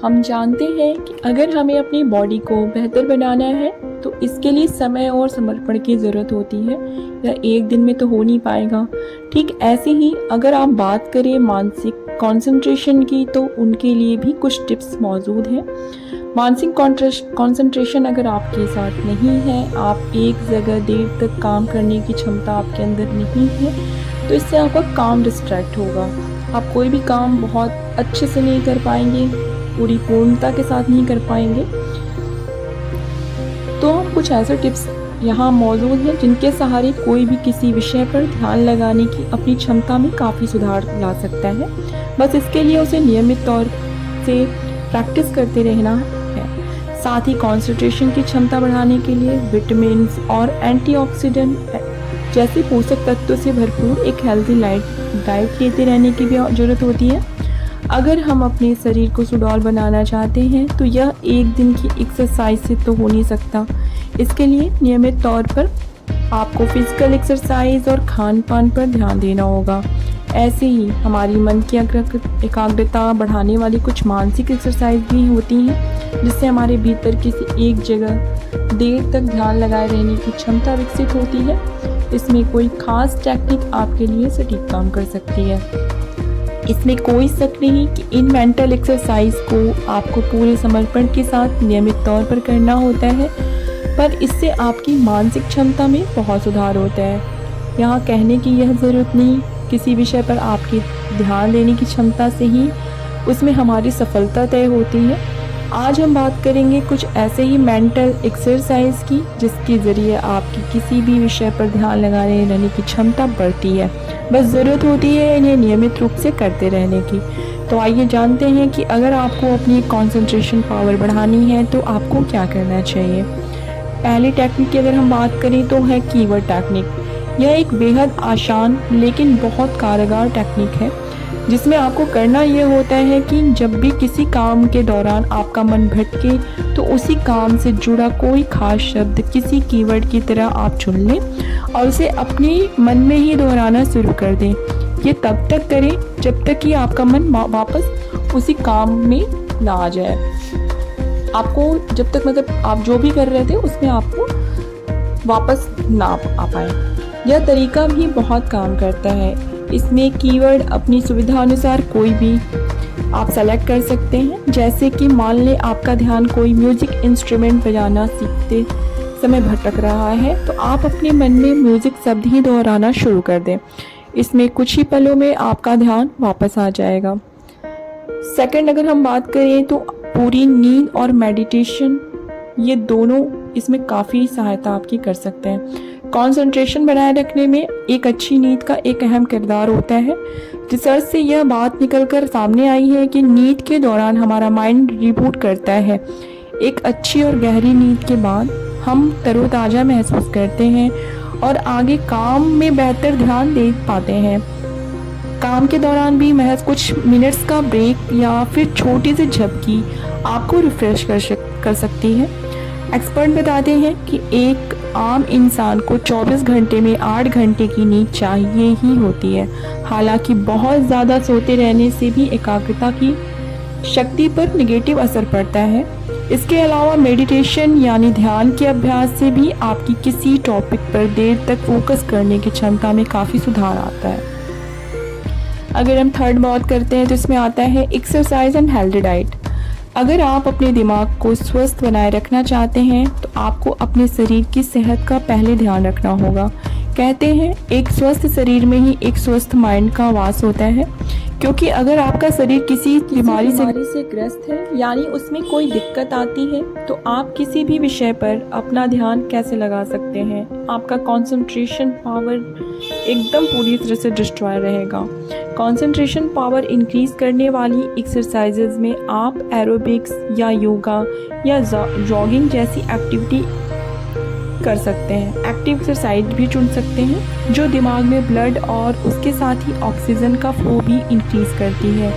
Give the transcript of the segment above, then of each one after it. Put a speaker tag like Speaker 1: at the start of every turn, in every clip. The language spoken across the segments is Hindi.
Speaker 1: हम जानते हैं कि अगर हमें अपनी बॉडी को बेहतर बनाना है तो इसके लिए समय और समर्पण की ज़रूरत होती है, या एक दिन में तो हो नहीं पाएगा। ठीक ऐसे ही अगर आप बात करें मानसिक कंसंट्रेशन की, तो उनके लिए भी कुछ टिप्स मौजूद हैं। मानसिक कंसंट्रेशन अगर आपके साथ नहीं है, आप एक जगह देर तक काम करने की क्षमता आपके अंदर नहीं है, तो इससे आपका काम डिस्ट्रैक्ट होगा। आप कोई भी काम बहुत अच्छे से नहीं कर पाएंगे, पूरी पूर्णता के साथ नहीं कर पाएंगे। तो हम कुछ ऐसे टिप्स यहाँ मौजूद हैं जिनके सहारे कोई भी किसी विषय पर ध्यान लगाने की अपनी क्षमता में काफ़ी सुधार ला सकता है। बस इसके लिए उसे नियमित तौर से प्रैक्टिस करते रहना है। साथ ही कंसंट्रेशन की क्षमता बढ़ाने के लिए विटामिन और एंटीऑक्सीडेंट जैसे पोषक तत्वों से भरपूर एक हेल्दी डाइट लेते रहने की भी ज़रूरत होती है। अगर हम अपने शरीर को सुडौल बनाना चाहते हैं तो यह एक दिन की एक्सरसाइज से तो हो नहीं सकता। इसके लिए नियमित तौर पर आपको फिजिकल एक्सरसाइज और खान पान पर ध्यान देना होगा। ऐसे ही हमारी मन की एकाग्रता बढ़ाने वाली कुछ मानसिक एक्सरसाइज भी होती हैं, जिससे हमारे भीतर किसी एक जगह देर तक ध्यान लगाए रहने की क्षमता विकसित होती है। इसमें कोई खास टेक्निक आपके लिए सटीक काम कर सकती है। इसमें कोई शक नहीं कि इन मेंटल एक्सरसाइज को आपको पूरे समर्पण के साथ नियमित तौर पर करना होता है, पर इससे आपकी मानसिक क्षमता में बहुत सुधार होता है। यहाँ कहने की यह ज़रूरत नहीं, किसी विषय पर आपकी ध्यान देने की क्षमता से ही उसमें हमारी सफलता तय होती है। आज हम बात करेंगे कुछ ऐसे ही मेंटल एक्सरसाइज की जिसके ज़रिए आपकी किसी भी विषय पर ध्यान लगाने रहने की क्षमता बढ़ती है। बस ज़रूरत होती है इन्हें नियमित रूप से करते रहने की। तो आइए जानते हैं कि अगर आपको अपनी कंसंट्रेशन पावर बढ़ानी है तो आपको क्या करना चाहिए। पहली टेक्निक की अगर हम बात करें तो है कीवर्ड टेक्निक। यह एक बेहद आसान लेकिन बहुत कारगर टेक्निक है, जिसमें आपको करना यह होता है कि जब भी किसी काम के दौरान आपका मन भटके तो उसी काम से जुड़ा कोई खास शब्द किसी कीवर्ड की तरह आप चुन लें और उसे अपने मन में ही दोहराना शुरू कर दें। ये तब तक करें जब तक कि आपका मन वापस उसी काम में ना आ जाए। आपको जब तक आप जो भी कर रहे थे उसमें आपको वापस ना आ पाए। यह तरीका भी बहुत काम करता है। इसमें कीवर्ड अपनी सुविधा अनुसार कोई भी आप सेलेक्ट कर सकते हैं। जैसे कि मान लें आपका ध्यान कोई म्यूजिक इंस्ट्रूमेंट बजाना सीखते समय भटक रहा है, तो आप अपने मन में म्यूजिक शब्द ही दोहराना शुरू कर दें। इसमें कुछ ही पलों में आपका ध्यान वापस आ जाएगा। सेकंड अगर हम बात करें तो पूरी नींद और मेडिटेशन, ये दोनों इसमें काफ़ी सहायता आपकी कर सकते हैं। कंसंट्रेशन बनाए रखने में एक अच्छी नींद का एक अहम किरदार होता है। रिसर्च से यह बात निकलकर सामने आई है कि नींद के दौरान हमारा माइंड रिबूट करता है। एक अच्छी और गहरी नींद के बाद हम तरोताज़ा महसूस करते हैं और आगे काम में बेहतर ध्यान दे पाते हैं। काम के दौरान भी महज कुछ मिनट्स का ब्रेक या फिर छोटी सी झपकी आपको रिफ्रेश कर सकती है। एक्सपर्ट बताते हैं कि एक आम इंसान को 24 घंटे में 8 घंटे की नींद चाहिए ही होती है। हालांकि बहुत ज़्यादा सोते रहने से भी एकाग्रता की शक्ति पर नेगेटिव असर पड़ता है। इसके अलावा मेडिटेशन यानी ध्यान के अभ्यास से भी आपकी किसी टॉपिक पर देर तक फोकस करने की क्षमता में काफ़ी सुधार आता है। अगर हम थर्ड बात करते हैं तो इसमें आता है एक्सरसाइज एंड हेल्दी डाइट। अगर आप अपने दिमाग को स्वस्थ बनाए रखना चाहते हैं तो आपको अपने शरीर की सेहत का पहले ध्यान रखना होगा। कहते हैं एक स्वस्थ शरीर में ही एक स्वस्थ माइंड का वास होता है, क्योंकि अगर आपका शरीर किसी बीमारी से ग्रस्त है यानी उसमें कोई दिक्कत आती है तो आप किसी भी विषय पर अपना ध्यान कैसे लगा सकते हैं। आपका कंसंट्रेशन पावर एकदम पूरी तरह से डिस्ट्रॉय रहेगा। कंसंट्रेशन पावर इंक्रीज करने वाली एक्सरसाइजेज में आप एरोबिक्स या योगा या जॉगिंग जैसी एक्टिविटी कर सकते हैं। एक्टिव एक्सरसाइज भी चुन सकते हैं जो दिमाग में ब्लड और उसके साथ ही ऑक्सीजन का फ्लो भी इंक्रीज करती है।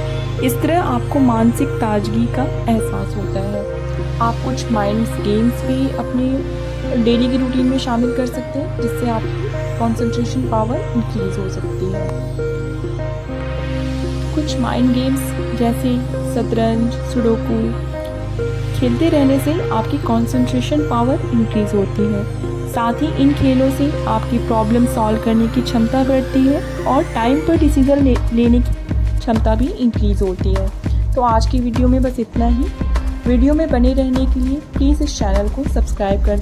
Speaker 1: इस तरह आपको मानसिक ताजगी का एहसास होता है। आप कुछ माइंड गेम्स भी अपने डेली की रूटीन में शामिल कर सकते हैं, जिससे आपकी कंसंट्रेशन पावर इंक्रीज हो सकती है। कुछ माइंड गेम्स जैसे शतरंज, सुडोकू खेलते रहने से आपकी कंसंट्रेशन पावर इंक्रीज़ होती है। साथ ही इन खेलों से आपकी प्रॉब्लम सॉल्व करने की क्षमता बढ़ती है और टाइम पर डिसीज़न लेने की क्षमता भी इंक्रीज़ होती है। तो आज की वीडियो में बस इतना ही। वीडियो में बने रहने के लिए प्लीज़ इस चैनल को सब्सक्राइब कर